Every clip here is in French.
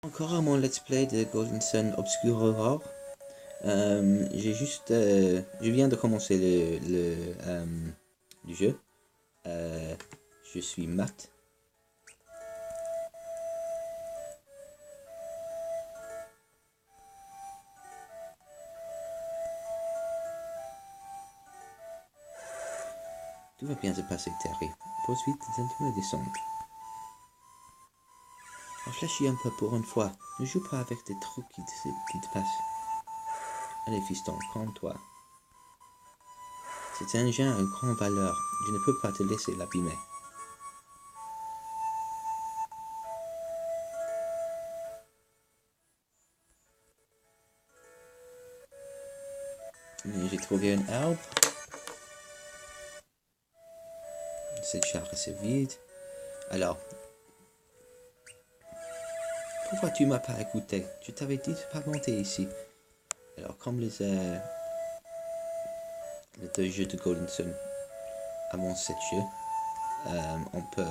Encore à mon let's play de Golden Sun Obscure Aurore. Je viens de commencer le jeu. Je suis Matt. Tout va bien se passer, Terry. Pose vite de descendre. Réfléchis un peu pour une fois. Ne joue pas avec des trucs qui te passent. Allez, fiston, calme-toi. Cet engin a une grande valeur. Je ne peux pas te laisser l'abîmer. J'ai trouvé un arbre. Cette jarre est vide. Alors, pourquoi tu m'as pas écouté? Je t'avais dit de pas monter ici. Alors, comme les deux jeux de Golden Sun avant cette jeu, on peut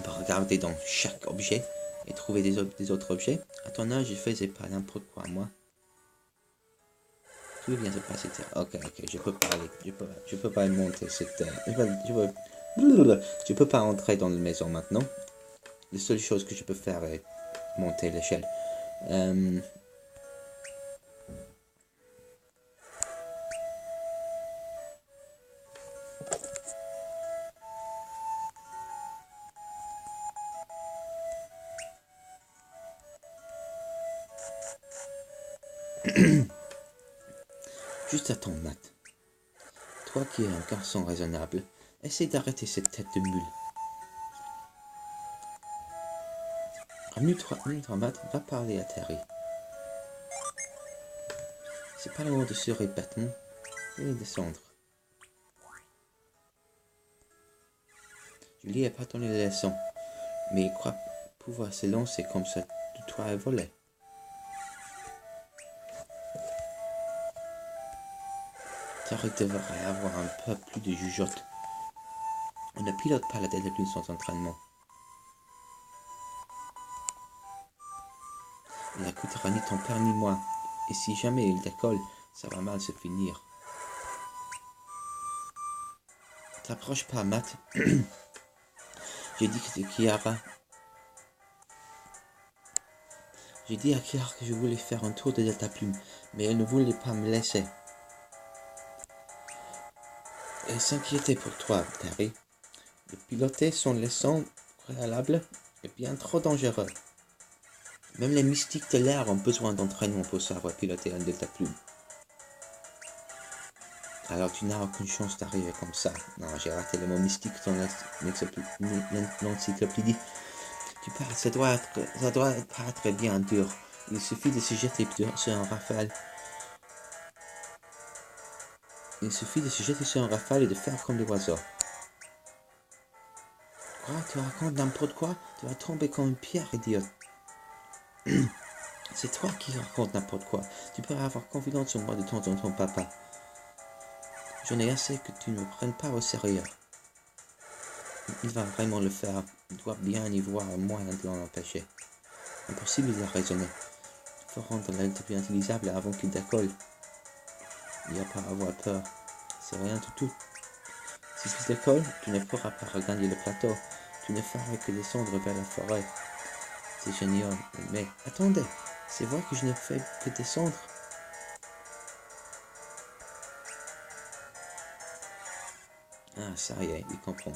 regarder dans chaque objet et trouver des autres objets. À ton âge, je faisais pas n'importe quoi, moi. Tout vient se passer. Ok, je peux pas aller. Je peux pas monter cette. Je peux pas entrer dans la maison maintenant. La seule chose que je peux faire est monter l'échelle. Juste attends, Matt. Toi qui es un garçon raisonnable, essaie d'arrêter cette tête de mule. Amuse-toi, Matt, va parler à Terry. C'est pas le moment de se répéter. Allez descendre. Julie n'a pas donné les leçons, mais il croit pouvoir se lancer comme ça de toi et voler. Terry devrait avoir un peu plus de jugeote. On ne pilote pas la tête de plus sans entraînement. Il ne coûtera ni ton père ni moi. Et si jamais il décolle, ça va mal se finir. T'approches pas, Matt. J'ai dit à Kiara que je voulais faire un tour de Delta Plume, mais elle ne voulait pas me laisser. Elle s'inquiétait pour toi, Terry. De piloter son leçon préalable est bien trop dangereux. Même les mystiques de l'air ont besoin d'entraînement pour savoir piloter un Delta Plume. Alors tu n'as aucune chance d'arriver comme ça. Non, j'ai raté le mot mystique dans l'encyclopédie. Ça doit pas très bien dur. Il suffit de se jeter sur un rafale. Et de faire comme les oiseaux. Quoi? Tu racontes n'importe quoi? Tu vas tomber comme une pierre, idiote. C'est toi qui racontes n'importe quoi. Tu peux avoir confiance en moi de temps en temps, papa. J'en ai assez que tu ne me prennes pas au sérieux. Il va vraiment le faire. Il doit bien y voir un moyen de l'en empêcher. Impossible de raisonner. Il faut rendre l'interview utilisable avant qu'il décolle. Il n'y a pas à avoir peur. C'est rien du tout. Si tu décolles, tu ne pourras pas regagner le plateau. Tu ne feras que descendre vers la forêt. C'est génial. Mais attendez, c'est vrai que je ne fais que descendre. Ah, ça y est, il comprend.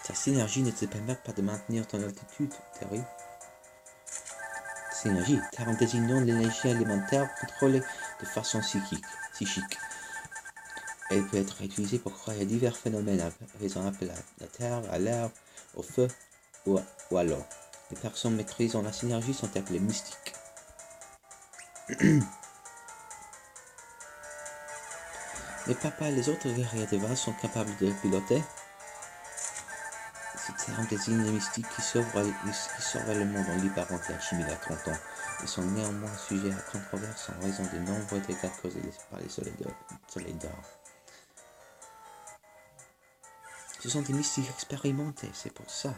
Ta synergie ne te permet pas de maintenir ton altitude, Terry. Synergie, car en désignant l'énergie alimentaire contrôlée de façon psychique. Elle peut être utilisée pour créer divers phénomènes faisant appel à la terre, à l'air, au feu ou à l'eau. Les personnes maîtrisant la synergie sont appelées mystiques. Mais papa et les autres guerriers de base sont capables de piloter. Ce terme désigne les mystiques qui sauvent le monde en libérant la chimie il y a 30 ans. Ils sont néanmoins sujets à controverse en raison des nombreux dégâts causés par les soleils d'or. Ce sont des mystiques expérimentés, c'est pour ça.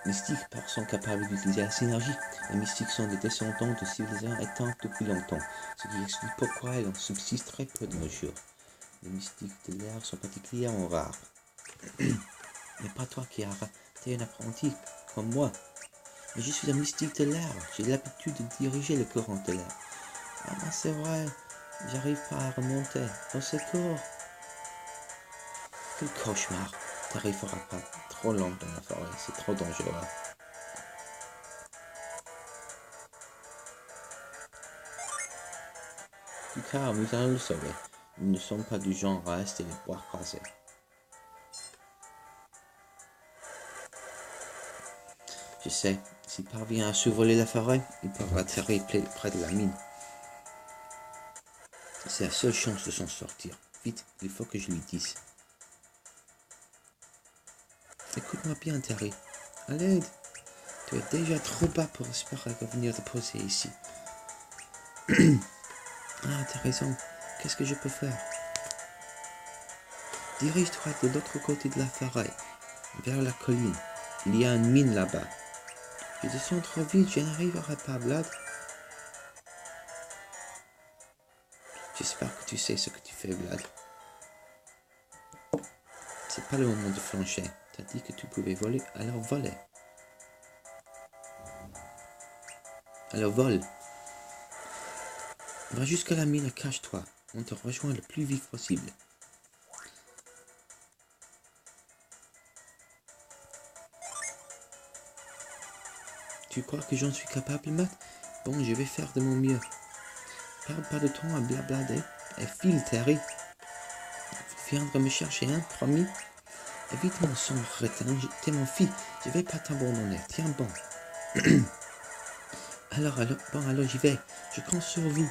Mystiques sont capables d'utiliser la synergie. Les mystiques sont des descendants de civilisations éteintes depuis longtemps, ce qui explique pourquoi elles en subsistent très peu de nos jours. Les mystiques de l'air sont particulièrement rares. Mais pas toi qui as été un apprenti comme moi. Mais je suis un mystique de l'air. J'ai l'habitude de diriger le courant de l'air. Ah ben c'est vrai, j'arrive pas à remonter. Au secours. Quel cauchemar. T'arriveras pas trop longtemps dans la forêt, c'est trop dangereux. Du cas, nous allons le sauver. Nous ne sommes pas du genre à rester les bras croisés. Je sais, s'il parvient à survoler la forêt, il pourra atterrir près de la mine. C'est la seule chance de s'en sortir. Vite, il faut que je lui dise. Écoute-moi bien, Terry. À l'aide. Tu es déjà trop bas pour espérer revenir te poser ici. Ah, t'as raison. Qu'est-ce que je peux faire? Dirige-toi de l'autre côté de la forêt, vers la colline. Il y a une mine là-bas. Je descends trop vite, je n'arriverai pas, Vlad. J'espère que tu sais ce que tu fais, Vlad. C'est pas le moment de flancher. T'as dit que tu pouvais voler, alors volez. Alors vole. Va jusqu'à la mine et cache-toi. On te rejoint le plus vite possible. Tu crois que j'en suis capable, Matt? Bon, je vais faire de mon mieux. Perds pas de temps à blablader. Et file, Terry. Tu viendras me chercher, hein, promis? Évite mon sombre retin, t'es mon fils. Je vais pas t'abandonner. Tiens bon. alors, j'y vais. Je compte sur vous.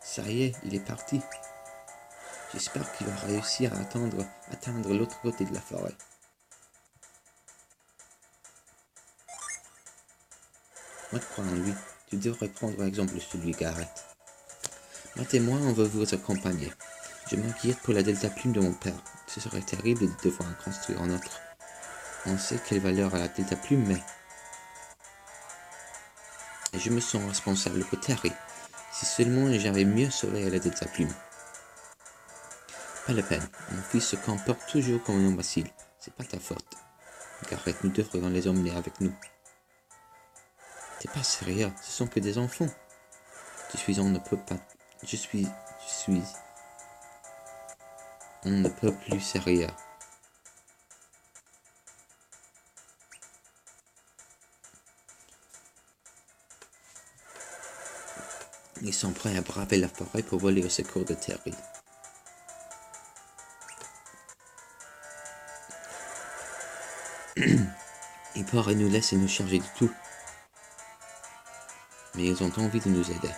Ça y est, il est parti. J'espère qu'il va réussir à atteindre l'autre côté de la forêt. Moi, je crois en lui. Tu devrais prendre exemple sur lui, Garrett. Matt et moi, on veut vous accompagner. Je m'inquiète pour la delta plume de mon père. Ce serait terrible de devoir en construire un autre. On sait quelle valeur a la delta plume, mais... Et je me sens responsable pour Terry. Si seulement j'avais mieux sauvé la delta plume. Pas la peine. Mon fils se comporte toujours comme un imbécile. C'est pas ta faute. Garrett, nous devrions les emmener avec nous. T'es pas sérieux, ce sont que des enfants. On ne peut pas. On ne peut plus sérieux. Ils sont prêts à braver la forêt pour voler au secours de Terry. Ils pourraient nous laisser nous charger de tout. Mais ils ont envie de nous aider.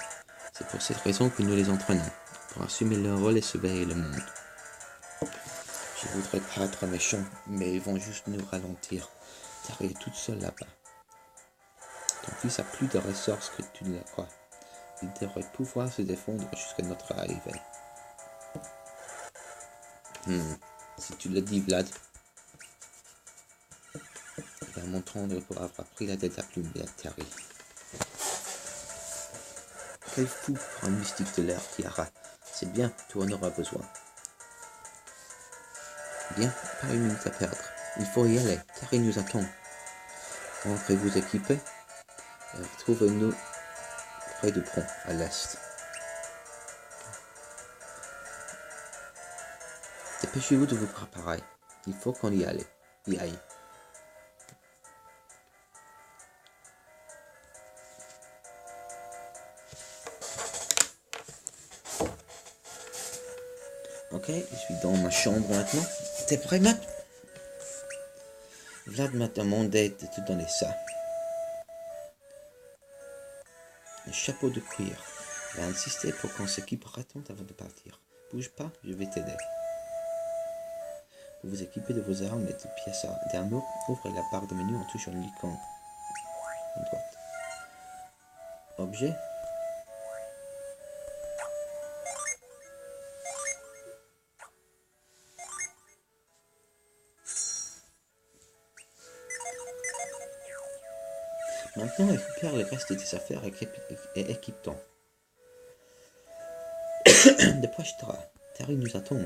C'est pour cette raison que nous les entraînons, pour assumer leur rôle et surveiller le monde. Je voudrais pas être méchant, mais ils vont juste nous ralentir. Terry est toute seule là-bas. Ton fils a plus de ressources que tu ne le crois. Il devrait pouvoir se défendre jusqu'à notre arrivée. Si tu le dis, Vlad. Il va m'entendre pour avoir pris la delta plume de Terry. Quel fou pour un mystique de l'air qui a. C'est bien, tu en auras besoin. Bien, pas une minute à perdre. Il faut y aller, Terry nous attend. Rentrez-vous équipés et retrouvez-nous près du pont, à l'est. Dépêchez-vous de vous préparer. Il faut qu'on y aille. Ok, je suis dans ma chambre maintenant. T'es prêt, Matt? Vlad m'a demandé de te donner ça. Un chapeau de cuir. Il a insisté pour qu'on s'équipe rapidement avant de partir. Bouge pas, je vais t'aider. Vous vous équipez de vos armes et de pièces d'armure. Ouvrez la barre de menu en touchant l'icône à droite. objet. Maintenant, récupère le reste de tes affaires et équipe-toi. Dépêche-toi, Terry nous attend.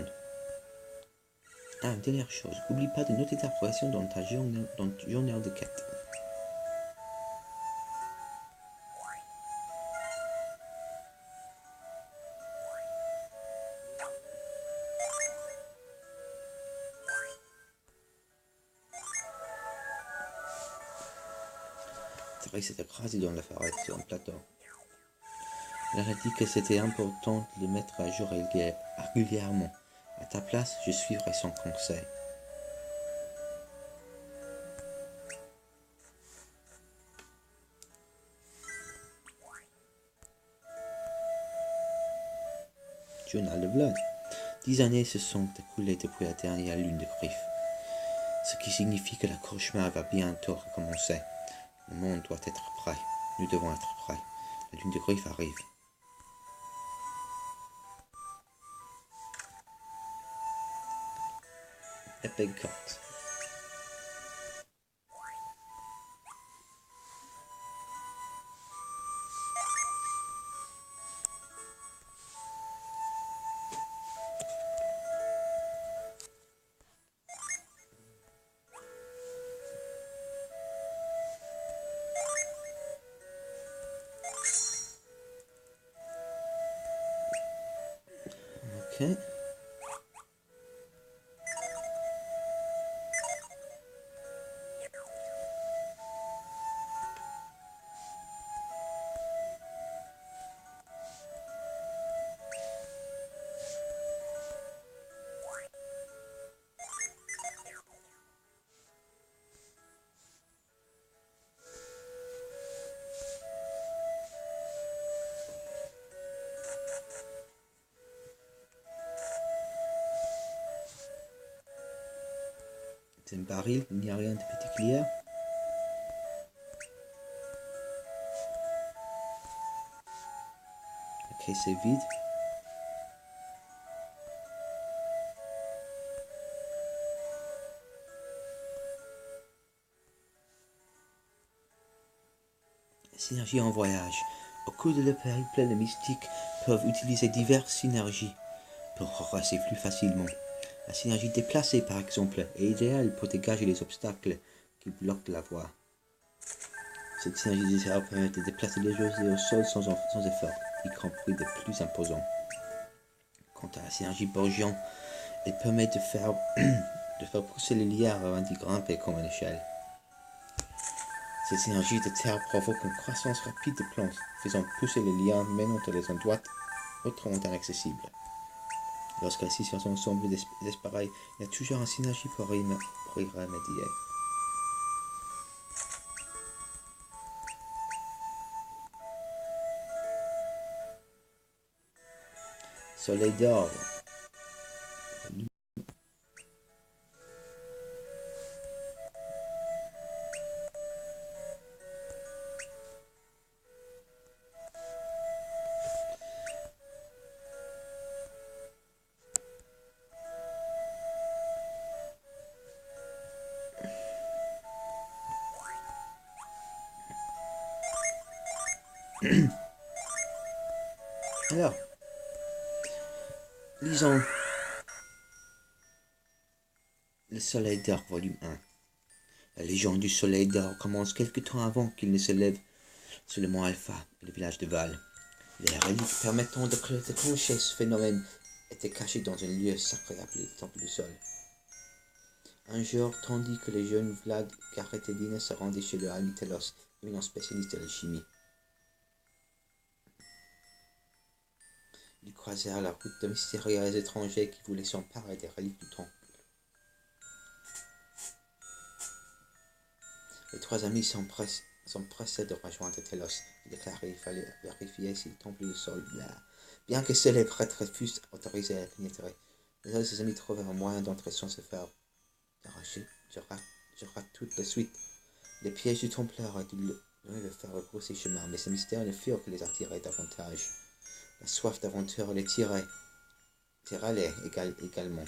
Ah, une dernière chose, n'oublie pas de noter ta progression dans ton journal de quête. Terry s'est écrasé dans la forêt sur un plateau. Elle a dit que c'était important de le mettre à jour régulièrement. À ta place, je suivrai son conseil. Journal de Blood. 10 années se sont écoulées depuis la dernière lune de griffes. Ce qui signifie que le cauchemar va bientôt recommencer. Le monde doit être prêt. Nous devons être prêts. La lune de griffes arrive. Epic Cut. Ok. C'est un baril, il n'y a rien de particulier. Ok, c'est vide. Synergie en voyage. Au cours de leur périple, les mystiques peuvent utiliser diverses synergies pour progresser plus facilement. La synergie déplacée, par exemple, est idéale pour dégager les obstacles qui bloquent la voie. Cette synergie permet de déplacer les joueurs au sol sans effort, y compris des plus imposants. Quant à la synergie Borgian, elle permet de faire pousser les liards avant d'y grimper comme une échelle. Cette synergie de terre provoque une croissance rapide de plantes, faisant pousser les liens menant à des endroits autrement inaccessibles. Lorsque la situation semble désespérée, il y a toujours une synergie pour y remédier. Soleil d'or. Alors, lisons le Soleil d'or, volume 1. La légende du Soleil d'or commence quelque temps avant qu'il ne se lève sur le mont Alpha et le village de Val. Les reliques permettant de clencher ce phénomène étaient cachées dans un lieu sacré appelé le Temple du Sol. Un jour, tandis que les jeunes Vlad, Garrett et Dina se rendaient chez le ami Telos, éminent spécialiste de l'alchimie, ils croisèrent la route de mystérieux étrangers qui voulaient s'emparer des reliques du temple. Les trois amis s'empressaient de rejoindre Telos et déclaraient qu'il fallait vérifier si le temple du sol, bien que seuls les prêtres fussent autorisés à pénétrer. Les autres amis trouvèrent un moyen d'entrer sans se faire arracher. Je rate toute la suite. Les pièges du Templeur et du Oui, le faire rebrousser chemin, mais ce mystère et le furent qui les attiraient davantage. La soif d'aventure les tira-les également.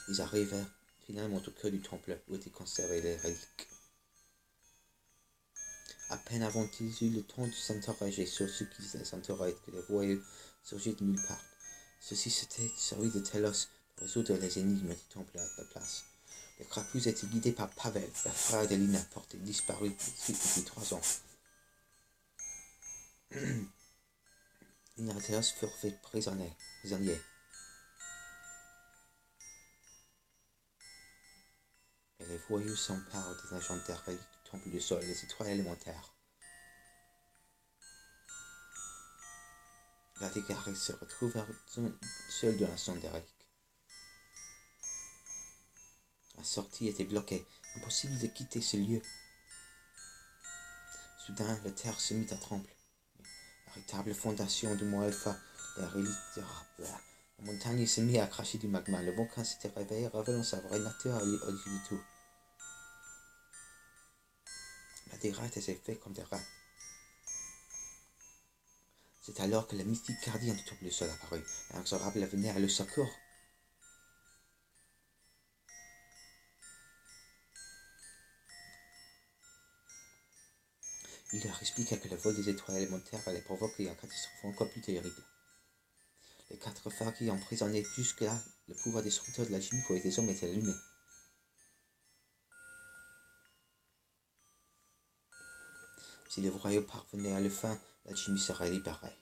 Ils arrivèrent finalement au cœur du temple où étaient conservées les reliques. À peine avaient-ils eu le temps de s'interroger sur ce qui les entourait que les voyous surgirent de nulle part. Ceux-ci s'étaient servis de Telos pour résoudre les énigmes du temple à la place. Les crapauds étaient guidés par Pavel, le frère de Lina, porté disparu depuis 3 ans. Lina et Telos furent faits prisonniers. Et les voyous s'emparent des agents reliques du temple du sol et des étoiles élémentaires. Vladigaré se retrouva seul dans la zone des reliques. La sortie était bloquée, impossible de quitter ce lieu. Soudain, la terre se mit à trembler. La véritable fondation du mont Alpha, les reliques de la montagne se mit à cracher du magma. Le volcan s'était réveillé, révélant sa vraie nature au-dessus de tout. Des rats étaient faits comme des rats. C'est alors que le mystique gardien du temple du sol apparut. Inexorable venait à le secours. Il leur expliqua que le vol des étoiles élémentaires allait provoquer une catastrophe encore plus terrible. Les 4 phares qui emprisonnaient jusque-là le pouvoir destructeur de la chimie pour les hommes étaient allumés. Si les royaumes parvenaient à le faire, la chimie serait libérée.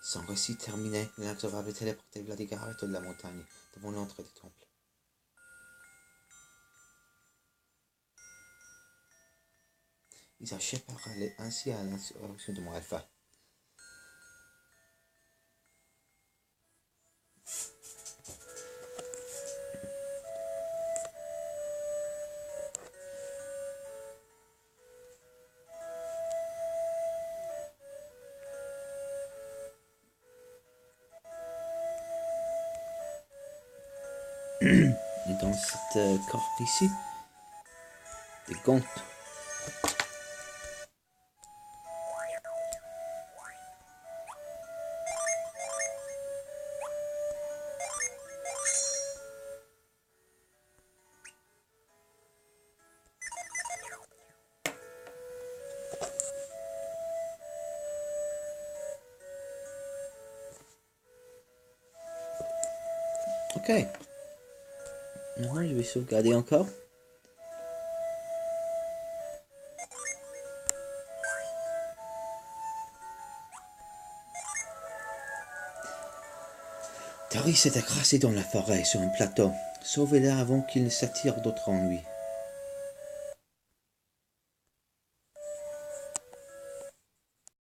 Son récit terminé, l'inexorable téléportait Vladigar de la montagne, devant l'entrée du temple. Ils échappèrent ainsi à l'insurrection de Mont Alpha. Et dans cette corde ici, des gants. Ok. Maintenant, je vais sauvegarder encore. Tari s'est écrasé dans la forêt sur un plateau. Sauvez-le avant qu'il ne s'attire d'autres ennuis.